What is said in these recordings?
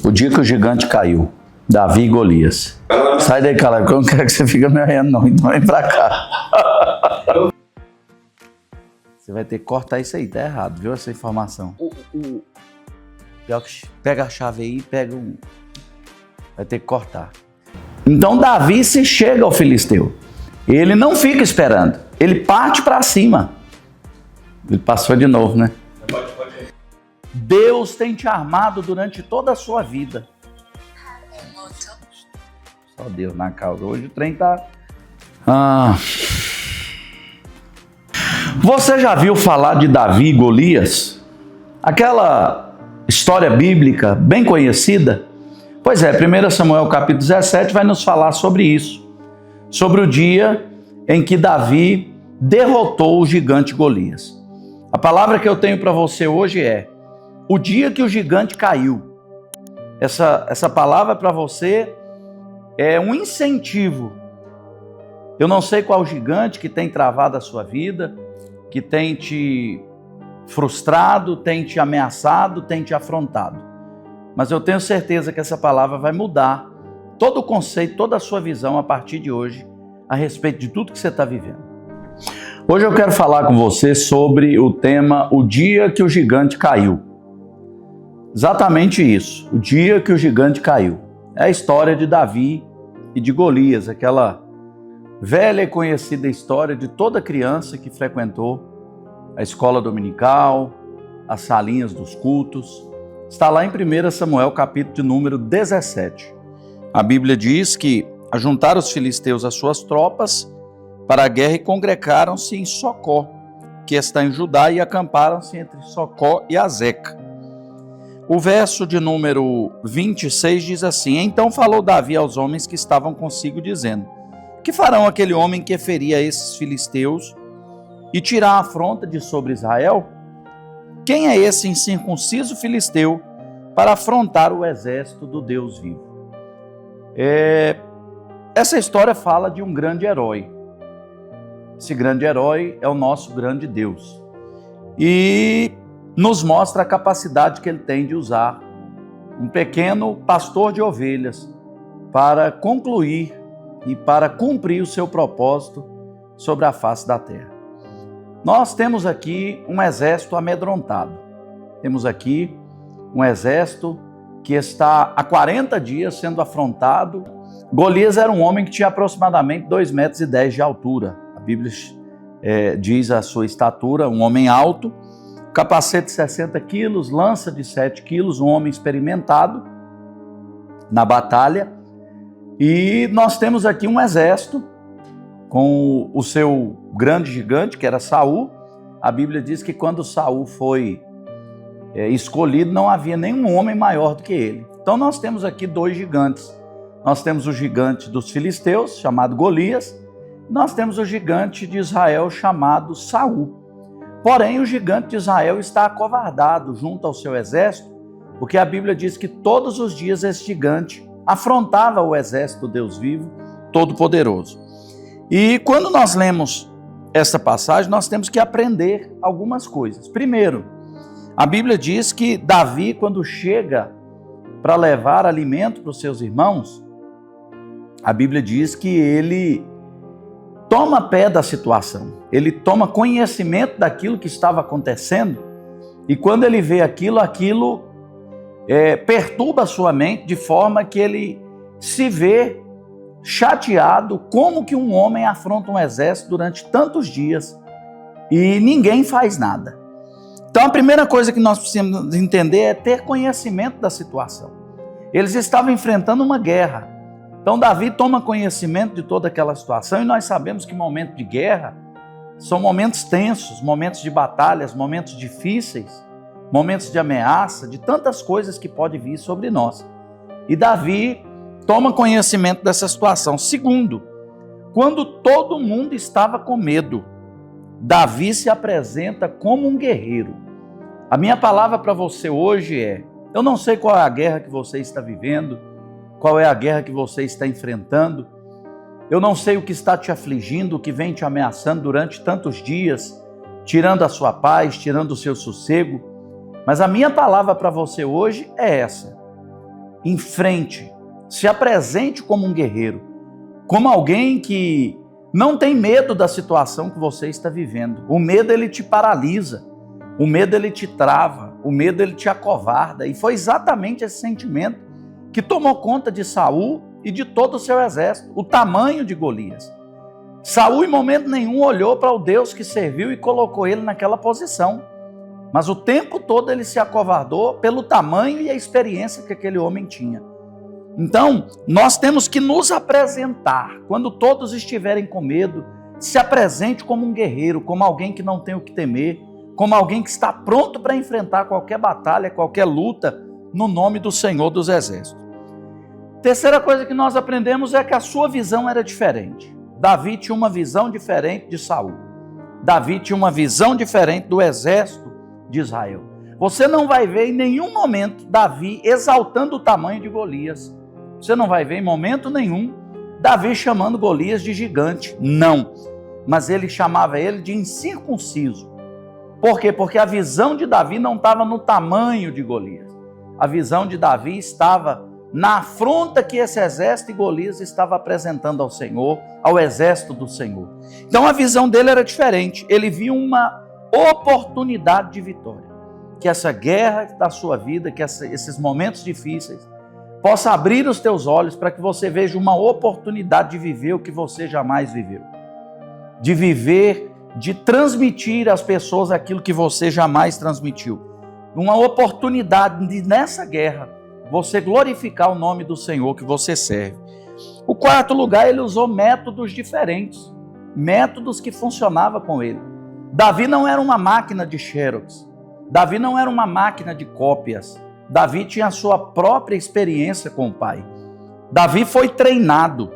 O dia que o gigante caiu. Davi e Golias. Sai daí, Caleb, que eu não quero que você fique me olhando, não. Então vem pra cá. Você vai ter que cortar isso aí, tá errado, viu? Essa informação. Pega a chave aí, pega um. Vai ter que cortar. Então Davi se chega ao filisteu. Ele não fica esperando. Ele parte para cima. Ele passou de novo, né? Pode. Deus tem te armado durante toda a sua vida. Só Deus na causa. Hoje o trem tá... Você já viu falar de Davi e Golias? Aquela história bíblica bem conhecida? Pois é, 1 Samuel capítulo 17 vai nos falar sobre isso. Sobre o dia em que Davi derrotou o gigante Golias. A palavra que eu tenho para você hoje é o dia que o gigante caiu. Essa palavra para você é um incentivo. Eu não sei qual gigante que tem travado a sua vida, que tem te frustrado, tem te ameaçado, tem te afrontado. Mas eu tenho certeza que essa palavra vai mudar todo o conceito, toda a sua visão a partir de hoje a respeito de tudo que você está vivendo. Hoje eu quero falar com você sobre o tema O Dia que o Gigante Caiu. Exatamente isso, o dia que o gigante caiu. É a história de Davi e de Golias, aquela velha e conhecida história de toda criança que frequentou a escola dominical, as salinhas dos cultos. Está lá em 1 Samuel, capítulo de número 17. A Bíblia diz que ajuntaram os filisteus as suas tropas para a guerra e congregaram-se em Socó, que está em Judá, e acamparam-se entre Socó e Azeca. O verso de número 26 diz assim: Então falou Davi aos homens que estavam consigo, dizendo: Que farão aquele homem que ferir a esses filisteus e tirar a afronta de sobre Israel? Quem é esse incircunciso filisteu para afrontar o exército do Deus vivo? Essa história fala de um grande herói. Esse grande herói é o nosso grande Deus. E nos mostra a capacidade que ele tem de usar um pequeno pastor de ovelhas para concluir e para cumprir o seu propósito sobre a face da terra. Nós temos aqui um exército amedrontado. Temos aqui um exército que está há 40 dias sendo afrontado. Golias era um homem que tinha aproximadamente 2,10 metros de altura. A Bíblia diz a sua estatura, um homem alto, capacete de 60 quilos, lança de 7 quilos, um homem experimentado na batalha. E nós temos aqui um exército com o seu grande gigante, que era Saul. A Bíblia diz que quando Saul foi escolhido, não havia nenhum homem maior do que ele. Então nós temos aqui dois gigantes. Nós temos o gigante dos filisteus, chamado Golias, e nós temos o gigante de Israel, chamado Saul. Porém, o gigante de Israel está acovardado junto ao seu exército, porque a Bíblia diz que todos os dias esse gigante afrontava o exército do Deus vivo, todo-poderoso. E quando nós lemos essa passagem, nós temos que aprender algumas coisas. Primeiro, a Bíblia diz que Davi, quando chega para levar alimento para os seus irmãos, a Bíblia diz que ele toma pé da situação, ele toma conhecimento daquilo que estava acontecendo, e quando ele vê aquilo perturba a sua mente de forma que ele se vê chateado. Como que um homem afronta um exército durante tantos dias e ninguém faz nada? Então a primeira coisa que nós precisamos entender é ter conhecimento da situação. Eles estavam enfrentando uma guerra. Então Davi toma conhecimento de toda aquela situação, e nós sabemos que momentos de guerra são momentos tensos, momentos de batalhas, momentos difíceis, momentos de ameaça, de tantas coisas que podem vir sobre nós. E Davi toma conhecimento dessa situação. Segundo, quando todo mundo estava com medo, Davi se apresenta como um guerreiro. A minha palavra para você hoje é: eu não sei qual é a guerra que você está vivendo, qual é a guerra que você está enfrentando, eu não sei o que está te afligindo, o que vem te ameaçando durante tantos dias, tirando a sua paz, tirando o seu sossego, mas a minha palavra para você hoje é essa: enfrente, se apresente como um guerreiro, como alguém que não tem medo da situação que você está vivendo. O medo, ele te paralisa, o medo, ele te trava, o medo, ele te acovarda. E foi exatamente esse sentimento que tomou conta de Saul e de todo o seu exército, o tamanho de Golias. Saul, em momento nenhum, olhou para o Deus que serviu e colocou ele naquela posição. Mas o tempo todo ele se acovardou pelo tamanho e a experiência que aquele homem tinha. Então, nós temos que nos apresentar, quando todos estiverem com medo, se apresente como um guerreiro, como alguém que não tem o que temer, como alguém que está pronto para enfrentar qualquer batalha, qualquer luta, no nome do Senhor dos Exércitos. Terceira coisa que nós aprendemos é que a sua visão era diferente. Davi tinha uma visão diferente de Saul. Davi tinha uma visão diferente do exército de Israel. Você não vai ver em nenhum momento Davi exaltando o tamanho de Golias. Você não vai ver em momento nenhum Davi chamando Golias de gigante. Não. Mas ele chamava ele de incircunciso. Por quê? Porque a visão de Davi não estava no tamanho de Golias. A visão de Davi estava na afronta que esse exército de Golias estava apresentando ao Senhor, ao exército do Senhor. Então a visão dele era diferente. Ele via uma oportunidade de vitória. Que essa guerra da sua vida, que esses momentos difíceis, possa abrir os teus olhos para que você veja uma oportunidade de viver o que você jamais viveu. De viver, de transmitir às pessoas aquilo que você jamais transmitiu. Uma oportunidade de, nessa guerra, você glorificar o nome do Senhor que você serve. O quarto lugar, ele usou métodos diferentes. Métodos que funcionavam com ele. Davi não era uma máquina de xerox. Davi não era uma máquina de cópias. Davi tinha a sua própria experiência com o pai. Davi foi treinado.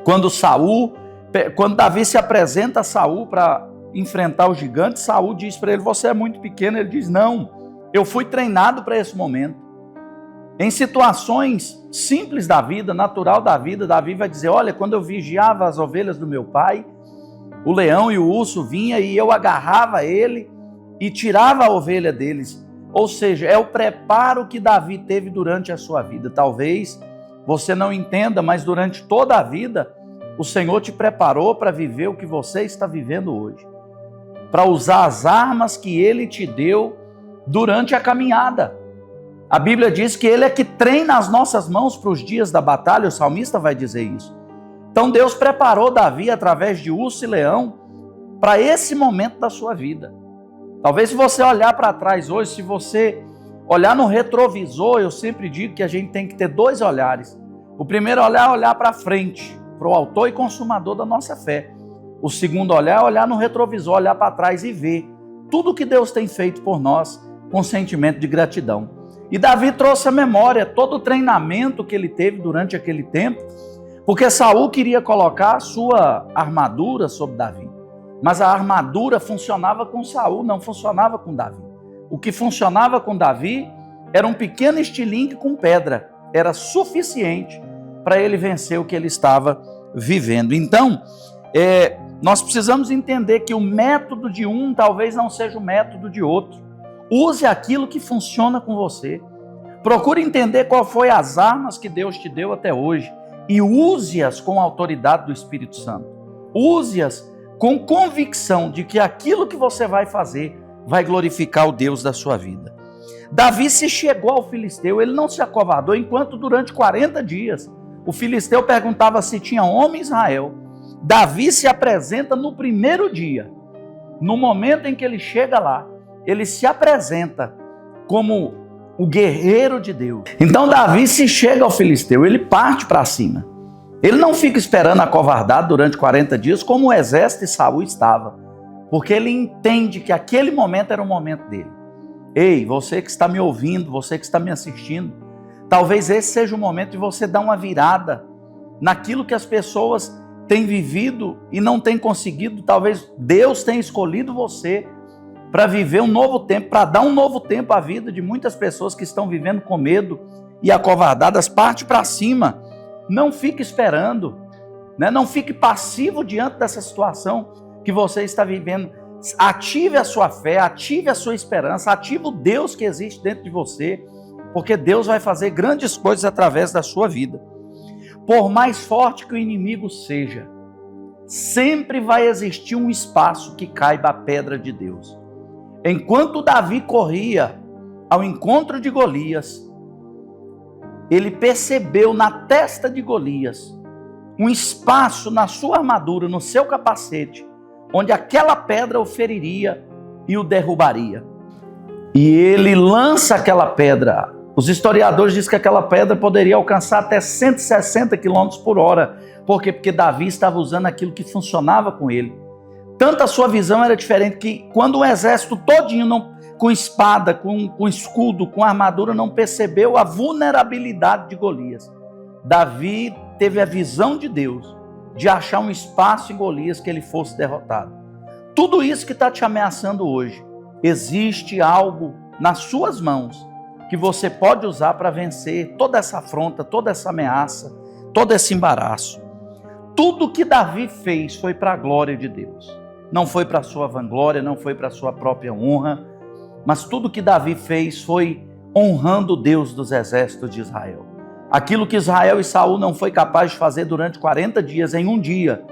Quando Davi se apresenta a Saul para enfrentar o gigante, Saul diz para ele: você é muito pequeno. Ele diz: não, eu fui treinado para esse momento. Em situações simples da vida, natural da vida, Davi vai dizer: olha, quando eu vigiava as ovelhas do meu pai, o leão e o urso vinham e eu agarrava ele e tirava a ovelha deles. Ou seja, é o preparo que Davi teve durante a sua vida. Talvez você não entenda, mas durante toda a vida, o Senhor te preparou para viver o que você está vivendo hoje. Para usar as armas que Ele te deu durante a caminhada. A Bíblia diz que Ele é que treina as nossas mãos para os dias da batalha, o salmista vai dizer isso. Então Deus preparou Davi através de urso e leão para esse momento da sua vida. Talvez se você olhar para trás hoje, se você olhar no retrovisor, eu sempre digo que a gente tem que ter dois olhares. O primeiro olhar é olhar para frente, para o autor e consumador da nossa fé. O segundo olhar é olhar no retrovisor, olhar para trás e ver tudo que Deus tem feito por nós com sentimento de gratidão. E Davi trouxe à memória todo o treinamento que ele teve durante aquele tempo, porque Saul queria colocar a sua armadura sobre Davi. Mas a armadura funcionava com Saul, não funcionava com Davi. O que funcionava com Davi era um pequeno estilingue com pedra. Era suficiente para ele vencer o que ele estava vivendo. Então, nós precisamos entender que o método de um talvez não seja o método de outro. Use aquilo que funciona com você. Procure entender qual foi as armas que Deus te deu até hoje e use-as com a autoridade do Espírito Santo. Use-as com convicção de que aquilo que você vai fazer vai glorificar o Deus da sua vida. Davi se chegou ao filisteu, ele não se acovardou, enquanto durante 40 dias o filisteu perguntava se tinha homem em Israel. Davi se apresenta no primeiro dia. No momento em que ele chega lá, ele se apresenta como o guerreiro de Deus. Então Davi se chega ao filisteu, ele parte para cima. Ele não fica esperando acovardado durante 40 dias como o exército de Saul estava, porque ele entende que aquele momento era o momento dele. Ei, você que está me ouvindo, você que está me assistindo, talvez esse seja o momento de você dar uma virada naquilo que as pessoas têm vivido e não têm conseguido. Talvez Deus tenha escolhido você para viver um novo tempo, para dar um novo tempo à vida de muitas pessoas que estão vivendo com medo e acovardadas. Parte para cima. Não fique esperando, né? Não fique passivo diante dessa situação que você está vivendo. Ative a sua fé, ative a sua esperança, ative o Deus que existe dentro de você porque Deus vai fazer grandes coisas através da sua vida. Por mais forte que o inimigo seja, sempre vai existir um espaço que caiba a pedra de Deus. Enquanto Davi corria ao encontro de Golias, ele percebeu na testa de Golias um espaço na sua armadura, no seu capacete, onde aquela pedra o feriria e o derrubaria. E ele lança aquela pedra. Os historiadores dizem que aquela pedra poderia alcançar até 160 km por hora. Por quê? Porque Davi estava usando aquilo que funcionava com ele. Tanto a sua visão era diferente que quando o exército todinho, com espada, com escudo, com armadura, não percebeu a vulnerabilidade de Golias, Davi teve a visão de Deus de achar um espaço em Golias que ele fosse derrotado. Tudo isso que está te ameaçando hoje, existe algo nas suas mãos que você pode usar para vencer toda essa afronta, toda essa ameaça, todo esse embaraço. Tudo que Davi fez foi para a glória de Deus. Não foi para a sua vanglória, não foi para a sua própria honra, mas tudo que Davi fez foi honrando o Deus dos exércitos de Israel. Aquilo que Israel e Saul não foi capaz de fazer durante 40 dias, em um dia,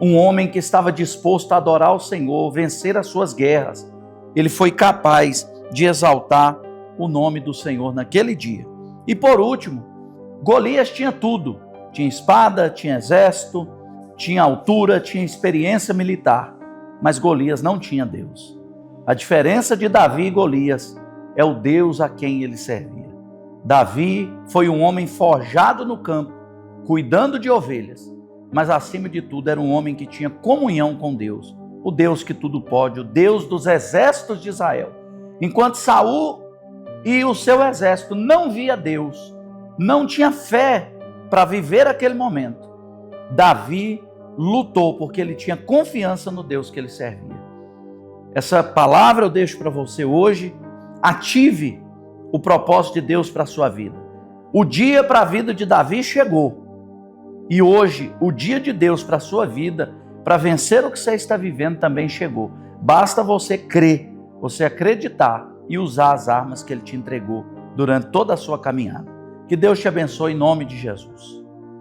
um homem que estava disposto a adorar o Senhor, vencer as suas guerras, ele foi capaz de exaltar o nome do Senhor naquele dia. E por último, Golias tinha tudo. Tinha espada, tinha exército, tinha altura, tinha experiência militar. Mas Golias não tinha Deus. A diferença de Davi e Golias é o Deus a quem ele servia. Davi foi um homem forjado no campo, cuidando de ovelhas, mas acima de tudo era um homem que tinha comunhão com Deus, o Deus que tudo pode, o Deus dos exércitos de Israel. Enquanto Saul e o seu exército não via Deus, não tinha fé para viver aquele momento, Davi lutou porque ele tinha confiança no Deus que ele servia. Essa palavra eu deixo para você hoje. Ative o propósito de Deus para a sua vida. O dia para a vida de Davi chegou. E hoje, o dia de Deus para a sua vida, para vencer o que você está vivendo, também chegou. Basta você crer, você acreditar e usar as armas que Ele te entregou durante toda a sua caminhada. Que Deus te abençoe em nome de Jesus.